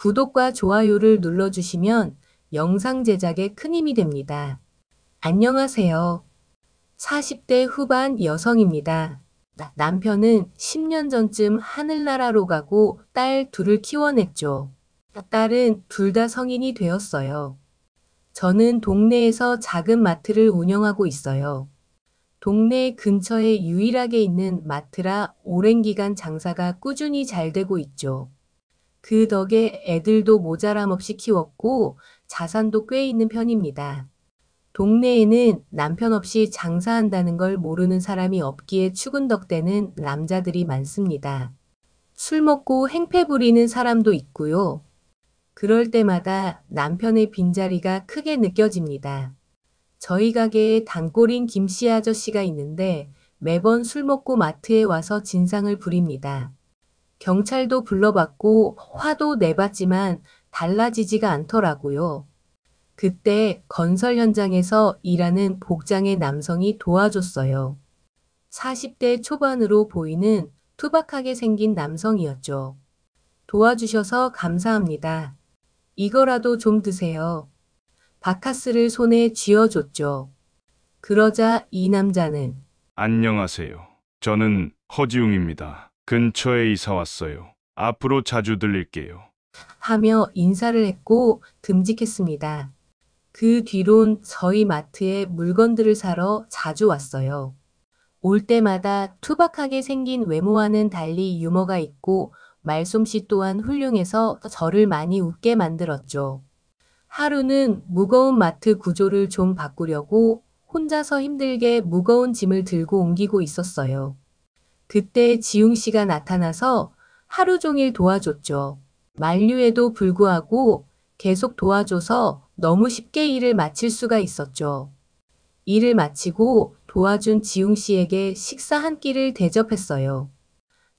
구독과 좋아요를 눌러주시면 영상 제작에 큰 힘이 됩니다. 안녕하세요. 40대 후반 여성입니다. 남편은 10년 전쯤 하늘나라로 가고 딸 둘을 키워냈죠. 딸은 둘 다 성인이 되었어요. 저는 동네에서 작은 마트를 운영하고 있어요. 동네 근처에 유일하게 있는 마트라 오랜 기간 장사가 꾸준히 잘 되고 있죠. 그 덕에 애들도 모자람 없이 키웠고 자산도 꽤 있는 편입니다. 동네에는 남편 없이 장사한다는 걸 모르는 사람이 없기에 추근덕대는 남자들이 많습니다. 술 먹고 행패 부리는 사람도 있고요. 그럴 때마다 남편의 빈자리가 크게 느껴집니다. 저희 가게에 단골인 김씨 아저씨가 있는데 매번 술 먹고 마트에 와서 진상을 부립니다. 경찰도 불러봤고 화도 내봤지만 달라지지가 않더라고요. 그때 건설 현장에서 일하는 복장의 남성이 도와줬어요. 40대 초반으로 보이는 투박하게 생긴 남성이었죠. 도와주셔서 감사합니다. 이거라도 좀 드세요. 바카스를 손에 쥐어줬죠. 그러자 이 남자는 안녕하세요. 저는 허지웅입니다. 근처에 이사 왔어요. 앞으로 자주 들릴게요. 하며 인사를 했고 듬직했습니다. 그 뒤론 저희 마트에 물건들을 사러 자주 왔어요. 올 때마다 투박하게 생긴 외모와는 달리 유머가 있고 말솜씨 또한 훌륭해서 저를 많이 웃게 만들었죠. 하루는 무거운 마트 구조를 좀 바꾸려고 혼자서 힘들게 무거운 짐을 들고 옮기고 있었어요. 그때 지웅 씨가 나타나서 하루 종일 도와줬죠. 만류에도 불구하고 계속 도와줘서 너무 쉽게 일을 마칠 수가 있었죠. 일을 마치고 도와준 지웅 씨에게 식사 한 끼를 대접했어요.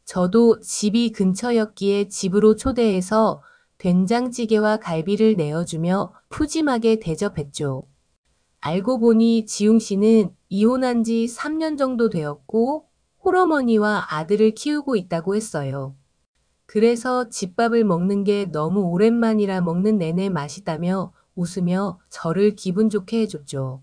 저도 집이 근처였기에 집으로 초대해서 된장찌개와 갈비를 내어주며 푸짐하게 대접했죠. 알고 보니 지웅 씨는 이혼한 지 3년 정도 되었고 홀어머니와 아들을 키우고 있다고 했어요. 그래서 집밥을 먹는 게 너무 오랜만이라 먹는 내내 맛있다며 웃으며 저를 기분 좋게 해줬죠.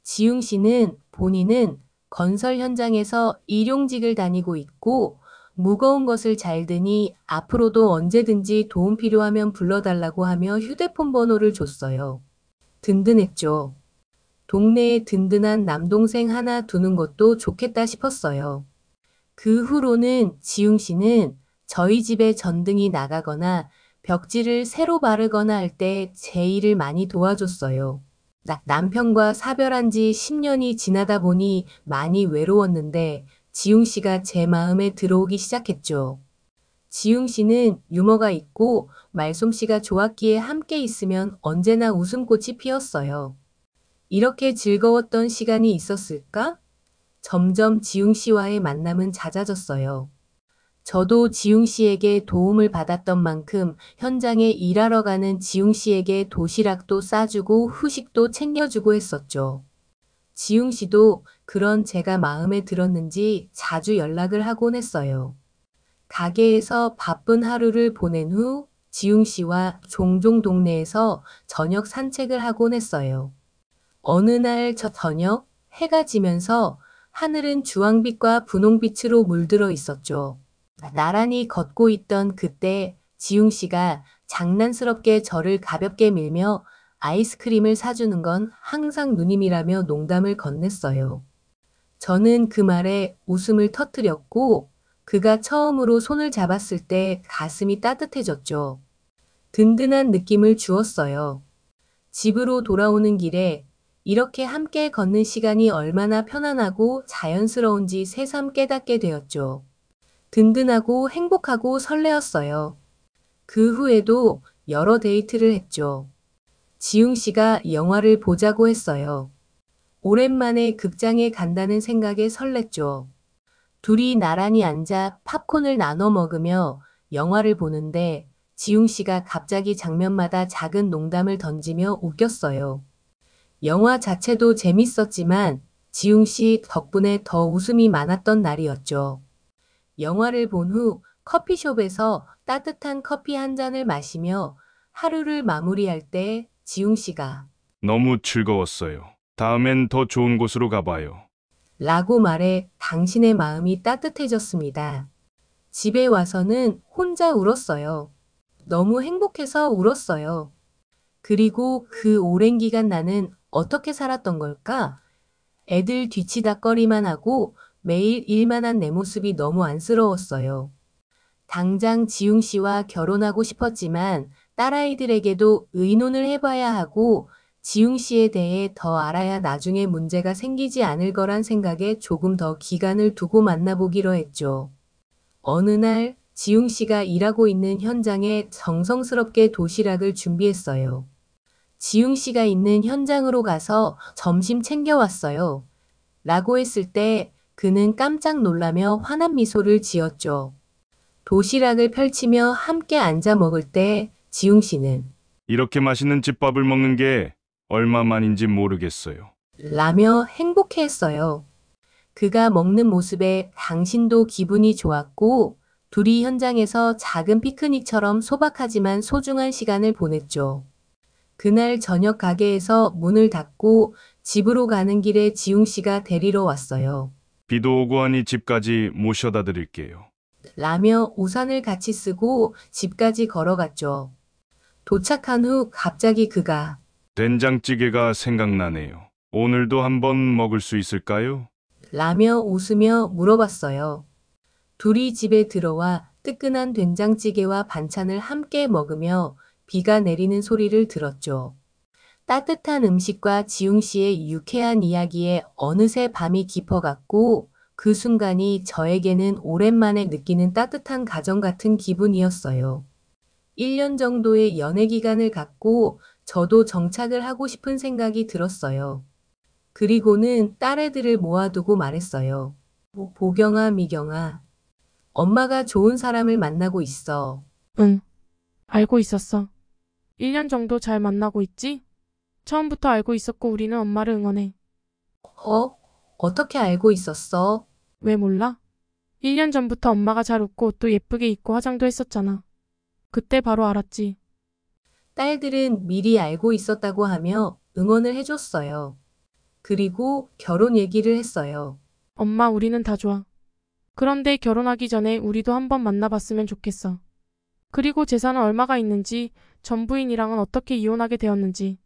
지웅 씨는 본인은 건설 현장에서 일용직을 다니고 있고 무거운 것을 잘 드니 앞으로도 언제든지 도움 필요하면 불러달라고 하며 휴대폰 번호를 줬어요. 든든했죠. 동네에 든든한 남동생 하나 두는 것도 좋겠다 싶었어요. 그 후로는 지웅 씨는 저희 집에 전등이 나가거나 벽지를 새로 바르거나 할 때 제 일을 많이 도와줬어요. 남편과 사별한 지 10년이 지나다 보니 많이 외로웠는데 지웅 씨가 제 마음에 들어오기 시작했죠. 지웅 씨는 유머가 있고 말솜씨가 좋았기에 함께 있으면 언제나 웃음꽃이 피었어요. 이렇게 즐거웠던 시간이 있었을까? 점점 지웅 씨와의 만남은 잦아졌어요. 저도 지웅 씨에게 도움을 받았던 만큼 현장에 일하러 가는 지웅 씨에게 도시락도 싸주고 후식도 챙겨주고 했었죠. 지웅 씨도 그런 제가 마음에 들었는지 자주 연락을 하곤 했어요. 가게에서 바쁜 하루를 보낸 후 지웅 씨와 종종 동네에서 저녁 산책을 하곤 했어요. 어느 날 저녁 해가 지면서 하늘은 주황빛과 분홍빛으로 물들어 있었죠. 나란히 걷고 있던 그때 지웅 씨가 장난스럽게 저를 가볍게 밀며 아이스크림을 사주는 건 항상 누님이라며 농담을 건넸어요. 저는 그 말에 웃음을 터뜨렸고 그가 처음으로 손을 잡았을 때 가슴이 따뜻해졌죠. 든든한 느낌을 주었어요. 집으로 돌아오는 길에 이렇게 함께 걷는 시간이 얼마나 편안하고 자연스러운지 새삼 깨닫게 되었죠. 든든하고 행복하고 설레었어요. 그 후에도 여러 데이트를 했죠. 지웅 씨가 영화를 보자고 했어요. 오랜만에 극장에 간다는 생각에 설렜죠. 둘이 나란히 앉아 팝콘을 나눠 먹으며 영화를 보는데 지웅 씨가 갑자기 장면마다 작은 농담을 던지며 웃겼어요. 영화 자체도 재밌었지만 지웅 씨 덕분에 더 웃음이 많았던 날이었죠. 영화를 본 후 커피숍에서 따뜻한 커피 한 잔을 마시며 하루를 마무리할 때 지웅 씨가 너무 즐거웠어요. 다음엔 더 좋은 곳으로 가봐요. 라고 말해 당신의 마음이 따뜻해졌습니다. 집에 와서는 혼자 울었어요. 너무 행복해서 울었어요. 그리고 그 오랜 기간 나는 어떻게 살았던 걸까? 애들 뒤치다꺼리만 하고 매일 일만 한 내 모습이 너무 안쓰러웠어요. 당장 지웅 씨와 결혼하고 싶었지만 딸아이들에게도 의논을 해봐야 하고 지웅 씨에 대해 더 알아야 나중에 문제가 생기지 않을 거란 생각에 조금 더 기간을 두고 만나보기로 했죠. 어느 날 지웅 씨가 일하고 있는 현장에 정성스럽게 도시락을 준비했어요. 지웅 씨가 있는 현장으로 가서 점심 챙겨왔어요. 라고 했을 때 그는 깜짝 놀라며 환한 미소를 지었죠. 도시락을 펼치며 함께 앉아 먹을 때 지웅 씨는 이렇게 맛있는 집밥을 먹는 게 얼마만인지 모르겠어요. 라며 행복해했어요. 그가 먹는 모습에 당신도 기분이 좋았고 둘이 현장에서 작은 피크닉처럼 소박하지만 소중한 시간을 보냈죠. 그날 저녁 가게에서 문을 닫고 집으로 가는 길에 지웅 씨가 데리러 왔어요. 비도 오고 하니 집까지 모셔다 드릴게요. 라며 우산을 같이 쓰고 집까지 걸어갔죠. 도착한 후 갑자기 그가 된장찌개가 생각나네요. 오늘도 한번 먹을 수 있을까요? 라며 웃으며 물어봤어요. 둘이 집에 들어와 뜨끈한 된장찌개와 반찬을 함께 먹으며 비가 내리는 소리를 들었죠. 따뜻한 음식과 지웅 씨의 유쾌한 이야기에 어느새 밤이 깊어갔고 그 순간이 저에게는 오랜만에 느끼는 따뜻한 가정 같은 기분이었어요. 1년 정도의 연애 기간을 갖고 저도 정착을 하고 싶은 생각이 들었어요. 그리고는 딸애들을 모아두고 말했어요. 보경아, 미경아, 엄마가 좋은 사람을 만나고 있어. 응, 알고 있었어. 1년 정도 잘 만나고 있지? 처음부터 알고 있었고 우리는 엄마를 응원해. 어떻게 알고 있었어? 왜 몰라? 1년 전부터 엄마가 잘 웃고 옷도 예쁘게 입고 화장도 했었잖아. 그때 바로 알았지. 딸들은 미리 알고 있었다고 하며 응원을 해줬어요. 그리고 결혼 얘기를 했어요. 엄마, 우리는 다 좋아. 그런데 결혼하기 전에 우리도 한번 만나봤으면 좋겠어. 그리고 재산은 얼마가 있는지, 전 부인이랑은 어떻게 이혼하게 되었는지,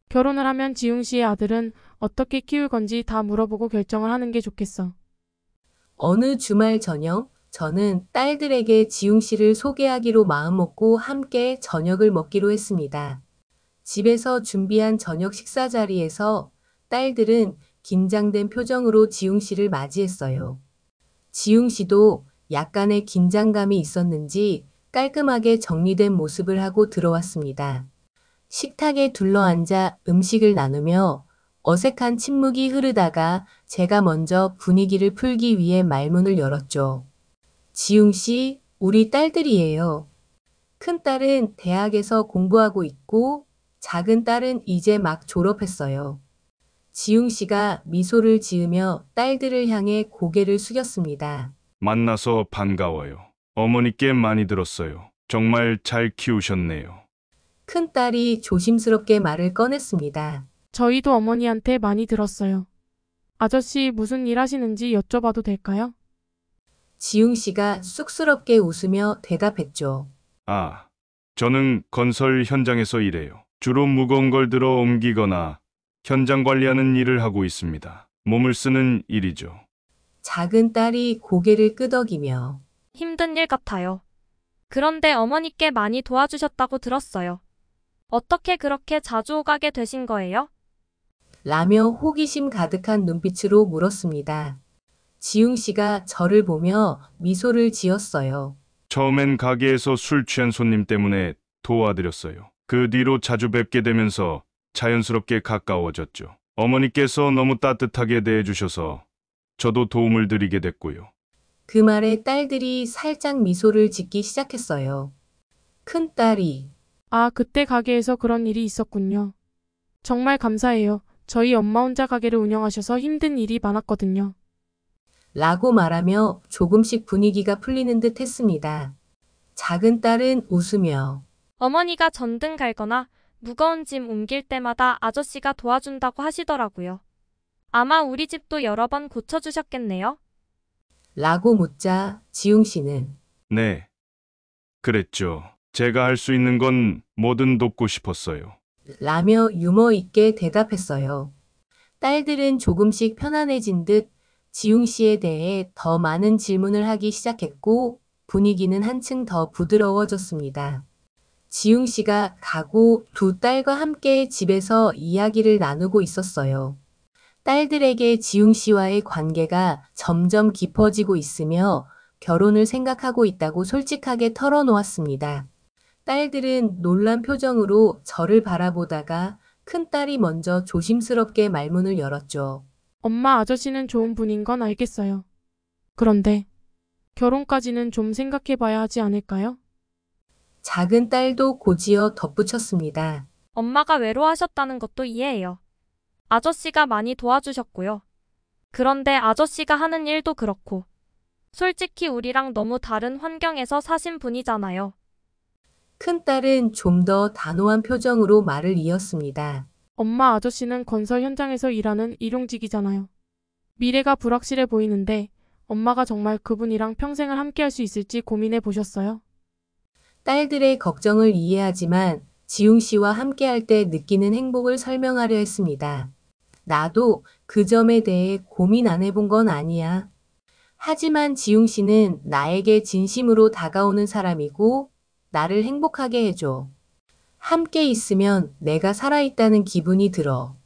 결혼을 하면 지웅 씨의 아들은 어떻게 키울 건지 다 물어보고 결정을 하는 게 좋겠어. 어느 주말 저녁, 저는 딸들에게 지웅 씨를 소개하기로 마음먹고 함께 저녁을 먹기로 했습니다. 집에서 준비한 저녁 식사 자리에서 딸들은 긴장된 표정으로 지웅 씨를 맞이했어요. 지웅 씨도 약간의 긴장감이 있었는지 깔끔하게 정리된 모습을 하고 들어왔습니다. 식탁에 둘러앉아 음식을 나누며 어색한 침묵이 흐르다가 제가 먼저 분위기를 풀기 위해 말문을 열었죠. 지웅 씨, 우리 딸들이에요. 큰 딸은 대학에서 공부하고 있고 작은 딸은 이제 막 졸업했어요. 지웅 씨가 미소를 지으며 딸들을 향해 고개를 숙였습니다. 만나서 반가워요. 어머니께 많이 들었어요. 정말 잘 키우셨네요. 큰 딸이 조심스럽게 말을 꺼냈습니다. 저희도 어머니한테 많이 들었어요. 아저씨 무슨 일 하시는지 여쭤봐도 될까요? 지웅 씨가 쑥스럽게 웃으며 대답했죠. 아, 저는 건설 현장에서 일해요. 주로 무거운 걸 들어 옮기거나 현장 관리하는 일을 하고 있습니다. 몸을 쓰는 일이죠. 작은 딸이 고개를 끄덕이며 힘든 일 같아요. 그런데 어머니께 많이 도와주셨다고 들었어요. 어떻게 그렇게 자주 오가게 되신 거예요? 라며 호기심 가득한 눈빛으로 물었습니다. 지웅 씨가 저를 보며 미소를 지었어요. 처음엔 가게에서 술 취한 손님 때문에 도와드렸어요. 그 뒤로 자주 뵙게 되면서 자연스럽게 가까워졌죠. 어머니께서 너무 따뜻하게 대해주셔서 저도 도움을 드리게 됐고요. 그 말에 딸들이 살짝 미소를 짓기 시작했어요. 큰 딸이 아, 그때 가게에서 그런 일이 있었군요. 정말 감사해요. 저희 엄마 혼자 가게를 운영하셔서 힘든 일이 많았거든요. 라고 말하며 조금씩 분위기가 풀리는 듯 했습니다. 작은 딸은 웃으며 어머니가 전등 갈거나 무거운 짐 옮길 때마다 아저씨가 도와준다고 하시더라고요. 아마 우리 집도 여러 번 고쳐주셨겠네요. 라고 묻자 지웅 씨는 네, 그랬죠. 제가 할 수 있는 건 뭐든 돕고 싶었어요. 라며 유머 있게 대답했어요. 딸들은 조금씩 편안해진 듯 지웅 씨에 대해 더 많은 질문을 하기 시작했고 분위기는 한층 더 부드러워졌습니다. 지웅 씨가 가고 두 딸과 함께 집에서 이야기를 나누고 있었어요. 딸들에게 지웅 씨와의 관계가 점점 깊어지고 있으며 결혼을 생각하고 있다고 솔직하게 털어놓았습니다. 딸들은 놀란 표정으로 저를 바라보다가 큰딸이 먼저 조심스럽게 말문을 열었죠. 엄마, 아저씨는 좋은 분인 건 알겠어요. 그런데 결혼까지는 좀 생각해 봐야 하지 않을까요? 작은 딸도 고지어 덧붙였습니다. 엄마가 외로워하셨다는 것도 이해해요. 아저씨가 많이 도와주셨고요. 그런데 아저씨가 하는 일도 그렇고. 솔직히 우리랑 너무 다른 환경에서 사신 분이잖아요. 큰딸은 좀 더 단호한 표정으로 말을 이었습니다. 엄마, 아저씨는 건설 현장에서 일하는 일용직이잖아요. 미래가 불확실해 보이는데 엄마가 정말 그분이랑 평생을 함께 할 수 있을지 고민해 보셨어요? 딸들의 걱정을 이해하지만 지웅 씨와 함께할 때 느끼는 행복을 설명하려 했습니다. 나도 그 점에 대해 고민 안 해본 건 아니야. 하지만 지웅 씨는 나에게 진심으로 다가오는 사람이고 나를 행복하게 해줘. 함께 있으면 내가 살아있다는 기분이 들어.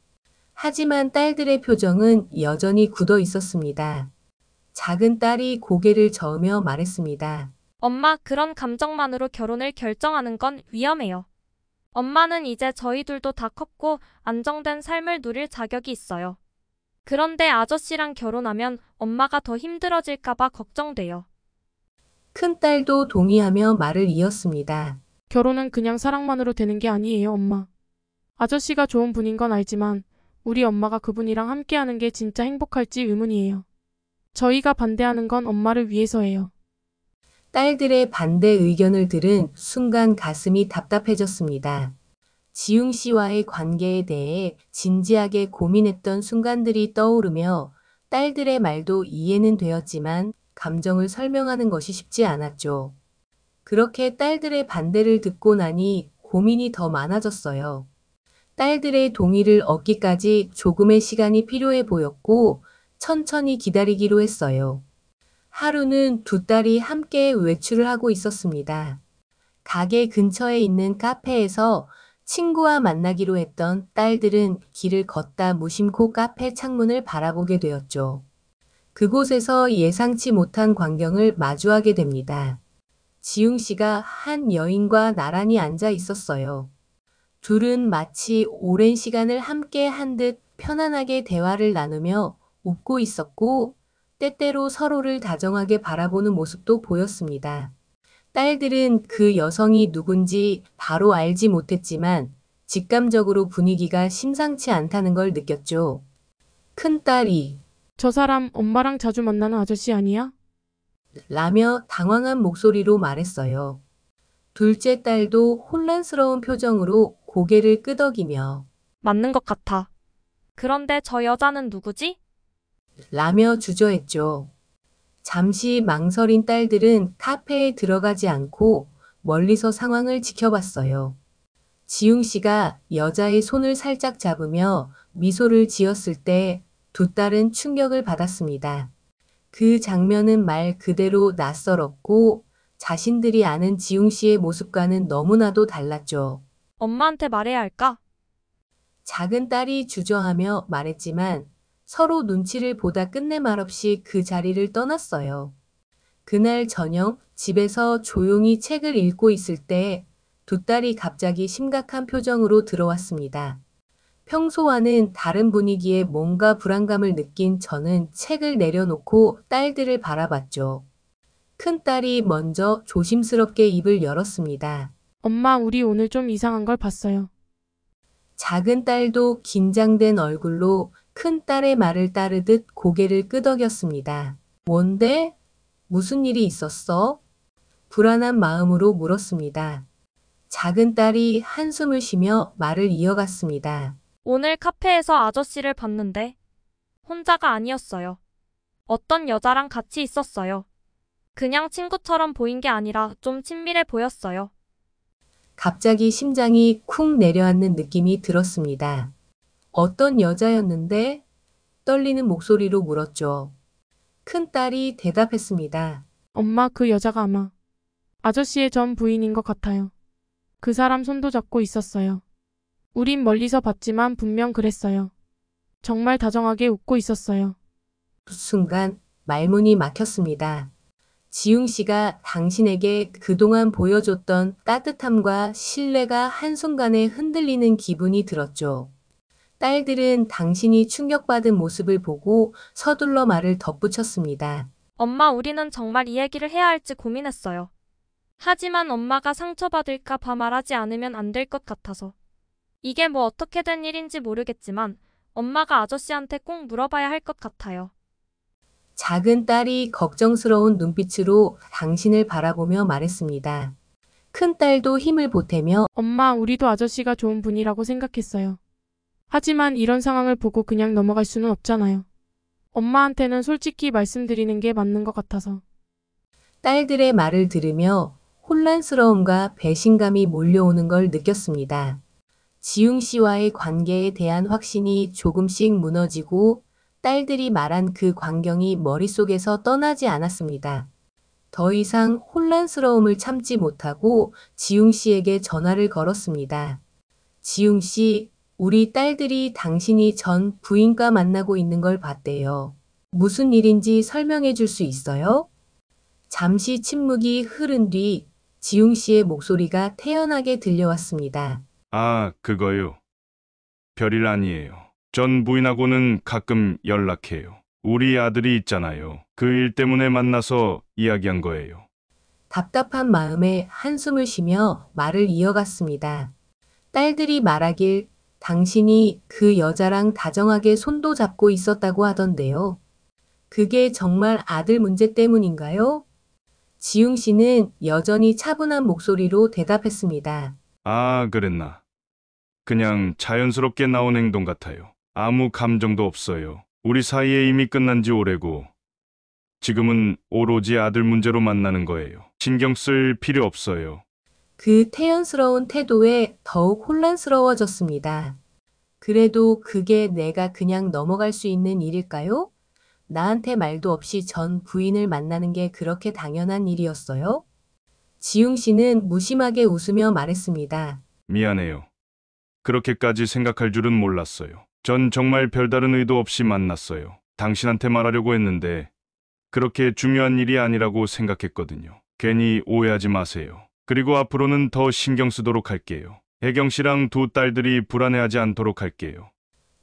하지만 딸들의 표정은 여전히 굳어 있었습니다. 작은 딸이 고개를 저으며 말했습니다. 엄마, 그런 감정만으로 결혼을 결정하는 건 위험해요. 엄마는 이제 저희 둘도 다 컸고 안정된 삶을 누릴 자격이 있어요. 그런데 아저씨랑 결혼하면 엄마가 더 힘들어질까봐 걱정돼요. 큰딸도 동의하며 말을 이었습니다. 결혼은 그냥 사랑만으로 되는 게 아니에요, 엄마. 아저씨가 좋은 분인 건 알지만 우리 엄마가 그분이랑 함께하는 게 진짜 행복할지 의문이에요. 저희가 반대하는 건 엄마를 위해서예요. 딸들의 반대 의견을 들은 순간 가슴이 답답해졌습니다. 지웅 씨와의 관계에 대해 진지하게 고민했던 순간들이 떠오르며 딸들의 말도 이해는 되었지만 감정을 설명하는 것이 쉽지 않았죠. 그렇게 딸들의 반대를 듣고 나니 고민이 더 많아졌어요. 딸들의 동의를 얻기까지 조금의 시간이 필요해 보였고 천천히 기다리기로 했어요. 하루는 두 딸이 함께 외출을 하고 있었습니다. 가게 근처에 있는 카페에서 친구와 만나기로 했던 딸들은 길을 걷다 무심코 카페 창문을 바라보게 되었죠. 그곳에서 예상치 못한 광경을 마주하게 됩니다. 지웅 씨가 한 여인과 나란히 앉아 있었어요. 둘은 마치 오랜 시간을 함께 한 듯 편안하게 대화를 나누며 웃고 있었고 때때로 서로를 다정하게 바라보는 모습도 보였습니다. 딸들은 그 여성이 누군지 바로 알지 못했지만 직감적으로 분위기가 심상치 않다는 걸 느꼈죠. 큰딸이 저 사람 엄마랑 자주 만나는 아저씨 아니야? 라며 당황한 목소리로 말했어요. 둘째 딸도 혼란스러운 표정으로 고개를 끄덕이며 맞는 것 같아. 그런데 저 여자는 누구지? 라며 주저했죠. 잠시 망설인 딸들은 카페에 들어가지 않고 멀리서 상황을 지켜봤어요. 지웅 씨가 여자의 손을 살짝 잡으며 미소를 지었을 때 두 딸은 충격을 받았습니다. 그 장면은 말 그대로 낯설었고 자신들이 아는 지웅 씨의 모습과는 너무나도 달랐죠. 엄마한테 말해야 할까? 작은 딸이 주저하며 말했지만 서로 눈치를 보다 끝내 말없이 그 자리를 떠났어요. 그날 저녁 집에서 조용히 책을 읽고 있을 때 두 딸이 갑자기 심각한 표정으로 들어왔습니다. 평소와는 다른 분위기에 뭔가 불안감을 느낀 저는 책을 내려놓고 딸들을 바라봤죠. 큰딸이 먼저 조심스럽게 입을 열었습니다. 엄마, 우리 오늘 좀 이상한 걸 봤어요. 작은 딸도 긴장된 얼굴로 큰 딸의 말을 따르듯 고개를 끄덕였습니다. 뭔데? 무슨 일이 있었어? 불안한 마음으로 물었습니다. 작은 딸이 한숨을 쉬며 말을 이어갔습니다. 오늘 카페에서 아저씨를 봤는데 혼자가 아니었어요. 어떤 여자랑 같이 있었어요. 그냥 친구처럼 보인 게 아니라 좀 친밀해 보였어요. 갑자기 심장이 쿵 내려앉는 느낌이 들었습니다. 어떤 여자였는데? 떨리는 목소리로 물었죠. 큰딸이 대답했습니다. 엄마, 그 여자가 아마 아저씨의 전 부인인 것 같아요. 그 사람 손도 잡고 있었어요. 우린 멀리서 봤지만 분명 그랬어요. 정말 다정하게 웃고 있었어요. 순간 말문이 막혔습니다. 지웅 씨가 당신에게 그동안 보여줬던 따뜻함과 신뢰가 한순간에 흔들리는 기분이 들었죠. 딸들은 당신이 충격받은 모습을 보고 서둘러 말을 덧붙였습니다. 엄마, 우리는 정말 이 얘기를 해야 할지 고민했어요. 하지만 엄마가 상처받을까 봐 말하지 않으면 안 될 것 같아서. 이게 뭐 어떻게 된 일인지 모르겠지만 엄마가 아저씨한테 꼭 물어봐야 할 것 같아요. 작은 딸이 걱정스러운 눈빛으로 당신을 바라보며 말했습니다. 큰 딸도 힘을 보태며 엄마, 우리도 아저씨가 좋은 분이라고 생각했어요. 하지만 이런 상황을 보고 그냥 넘어갈 수는 없잖아요. 엄마한테는 솔직히 말씀드리는 게 맞는 것 같아서. 딸들의 말을 들으며 혼란스러움과 배신감이 몰려오는 걸 느꼈습니다. 지웅 씨와의 관계에 대한 확신이 조금씩 무너지고 딸들이 말한 그 광경이 머릿속에서 떠나지 않았습니다. 더 이상 혼란스러움을 참지 못하고 지웅 씨에게 전화를 걸었습니다. 지웅 씨, 우리 딸들이 당신이 전 부인과 만나고 있는 걸 봤대요. 무슨 일인지 설명해 줄 수 있어요? 잠시 침묵이 흐른 뒤 지웅 씨의 목소리가 태연하게 들려왔습니다. 아, 그거요. 별일 아니에요. 전 부인하고는 가끔 연락해요. 우리 아들이 있잖아요. 그 일 때문에 만나서 이야기한 거예요. 답답한 마음에 한숨을 쉬며 말을 이어갔습니다. 딸들이 말하길 당신이 그 여자랑 다정하게 손도 잡고 있었다고 하던데요. 그게 정말 아들 문제 때문인가요? 지웅 씨는 여전히 차분한 목소리로 대답했습니다. 아, 그랬나. 그냥 자연스럽게 나온 행동 같아요. 아무 감정도 없어요. 우리 사이에 이미 끝난 지 오래고 지금은 오로지 아들 문제로 만나는 거예요. 신경 쓸 필요 없어요. 그 태연스러운 태도에 더욱 혼란스러워졌습니다. 그래도 그게 내가 그냥 넘어갈 수 있는 일일까요? 나한테 말도 없이 전 부인을 만나는 게 그렇게 당연한 일이었어요? 지웅 씨는 무심하게 웃으며 말했습니다. 미안해요. 그렇게까지 생각할 줄은 몰랐어요. 전 정말 별다른 의도 없이 만났어요. 당신한테 말하려고 했는데 그렇게 중요한 일이 아니라고 생각했거든요. 괜히 오해하지 마세요. 그리고 앞으로는 더 신경 쓰도록 할게요. 혜경 씨랑 두 딸들이 불안해하지 않도록 할게요.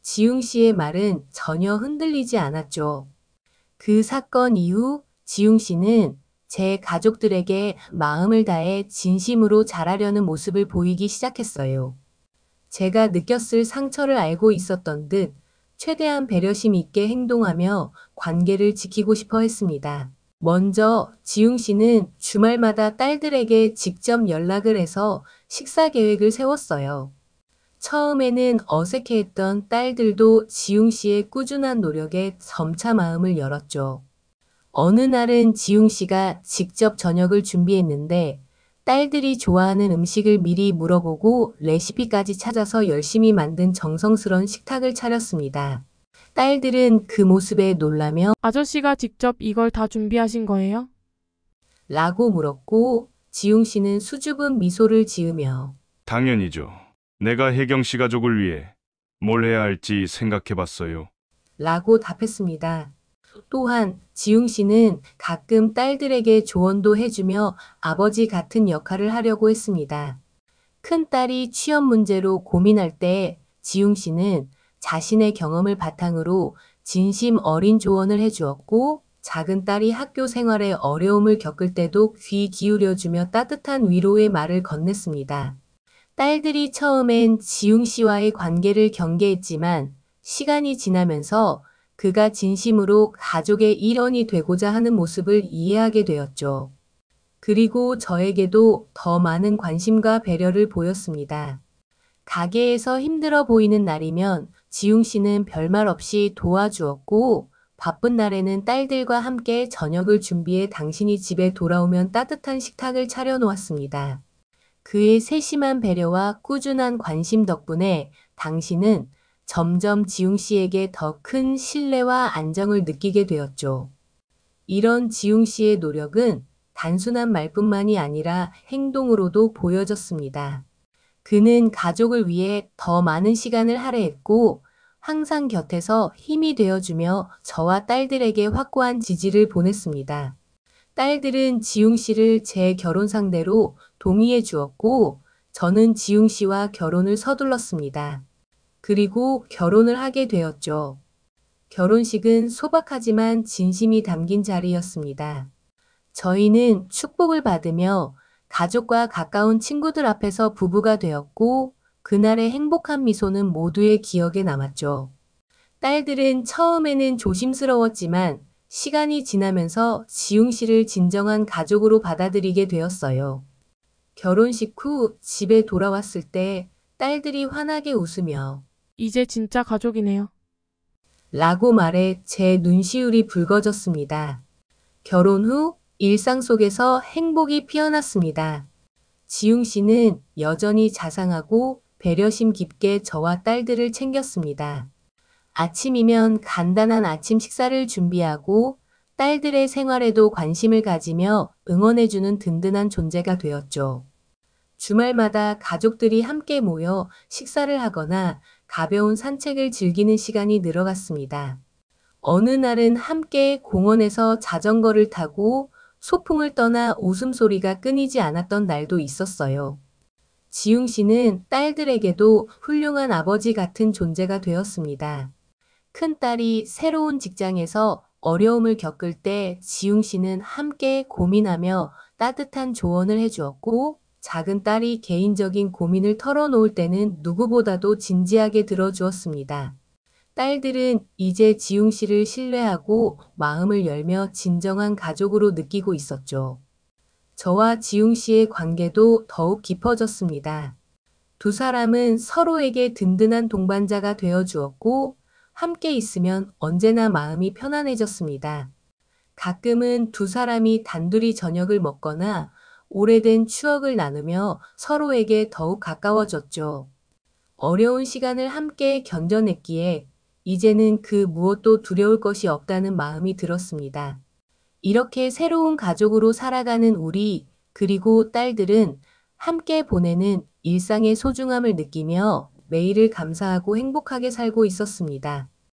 지웅 씨의 말은 전혀 흔들리지 않았죠. 그 사건 이후 지웅 씨는 제 가족들에게 마음을 다해 진심으로 잘하려는 모습을 보이기 시작했어요. 제가 느꼈을 상처를 알고 있었던 듯 최대한 배려심 있게 행동하며 관계를 지키고 싶어 했습니다. 먼저 지웅 씨는 주말마다 딸들에게 직접 연락을 해서 식사 계획을 세웠어요. 처음에는 어색해했던 딸들도 지웅 씨의 꾸준한 노력에 점차 마음을 열었죠. 어느 날은 지웅 씨가 직접 저녁을 준비했는데 딸들이 좋아하는 음식을 미리 물어보고 레시피까지 찾아서 열심히 만든 정성스러운 식탁을 차렸습니다. 딸들은 그 모습에 놀라며 아저씨가 직접 이걸 다 준비하신 거예요? 라고 물었고 지웅 씨는 수줍은 미소를 지으며 당연히죠. 내가 혜경 씨 가족을 위해 뭘 해야 할지 생각해 봤어요. 라고 답했습니다. 또한 지웅 씨는 가끔 딸들에게 조언도 해주며 아버지 같은 역할을 하려고 했습니다. 큰딸이 취업 문제로 고민할 때 지웅 씨는 자신의 경험을 바탕으로 진심 어린 조언을 해주었고 작은 딸이 학교 생활에 어려움을 겪을 때도 귀 기울여주며 따뜻한 위로의 말을 건넸습니다. 딸들이 처음엔 지웅 씨와의 관계를 경계했지만 시간이 지나면서 그가 진심으로 가족의 일원이 되고자 하는 모습을 이해하게 되었죠. 그리고 저에게도 더 많은 관심과 배려를 보였습니다. 가게에서 힘들어 보이는 날이면 지웅 씨는 별말 없이 도와주었고, 바쁜 날에는 딸들과 함께 저녁을 준비해 당신이 집에 돌아오면 따뜻한 식탁을 차려놓았습니다. 그의 세심한 배려와 꾸준한 관심 덕분에 당신은 점점 지웅 씨에게 더 큰 신뢰와 안정을 느끼게 되었죠. 이런 지웅 씨의 노력은 단순한 말뿐만이 아니라 행동으로도 보여졌습니다. 그는 가족을 위해 더 많은 시간을 할애했고, 항상 곁에서 힘이 되어주며 저와 딸들에게 확고한 지지를 보냈습니다. 딸들은 지웅 씨를 제 결혼 상대로 동의해 주었고, 저는 지웅 씨와 결혼을 서둘렀습니다. 그리고 결혼을 하게 되었죠. 결혼식은 소박하지만 진심이 담긴 자리였습니다. 저희는 축복을 받으며 가족과 가까운 친구들 앞에서 부부가 되었고, 그날의 행복한 미소는 모두의 기억에 남았죠. 딸들은 처음에는 조심스러웠지만 시간이 지나면서 지웅 씨를 진정한 가족으로 받아들이게 되었어요. 결혼식 후 집에 돌아왔을 때 딸들이 환하게 웃으며 이제 진짜 가족이네요. 라고 말해 제 눈시울이 붉어졌습니다. 결혼 후 일상 속에서 행복이 피어났습니다. 지웅 씨는 여전히 자상하고 배려심 깊게 저와 딸들을 챙겼습니다. 아침이면 간단한 아침 식사를 준비하고 딸들의 생활에도 관심을 가지며 응원해주는 든든한 존재가 되었죠. 주말마다 가족들이 함께 모여 식사를 하거나 가벼운 산책을 즐기는 시간이 늘어갔습니다. 어느 날은 함께 공원에서 자전거를 타고 소풍을 떠나 웃음소리가 끊이지 않았던 날도 있었어요. 지웅 씨는 딸들에게도 훌륭한 아버지 같은 존재가 되었습니다. 큰딸이 새로운 직장에서 어려움을 겪을 때 지웅 씨는 함께 고민하며 따뜻한 조언을 해주었고, 작은 딸이 개인적인 고민을 털어놓을 때는 누구보다도 진지하게 들어주었습니다. 딸들은 이제 지웅 씨를 신뢰하고 마음을 열며 진정한 가족으로 느끼고 있었죠. 저와 지웅 씨의 관계도 더욱 깊어졌습니다. 두 사람은 서로에게 든든한 동반자가 되어 주었고, 함께 있으면 언제나 마음이 편안해졌습니다. 가끔은 두 사람이 단둘이 저녁을 먹거나 오래된 추억을 나누며 서로에게 더욱 가까워졌죠. 어려운 시간을 함께 견뎌냈기에 이제는 그 무엇도 두려울 것이 없다는 마음이 들었습니다. 이렇게 새로운 가족으로 살아가는 우리, 그리고 딸들은 함께 보내는 일상의 소중함을 느끼며 매일을 감사하고 행복하게 살고 있었습니다.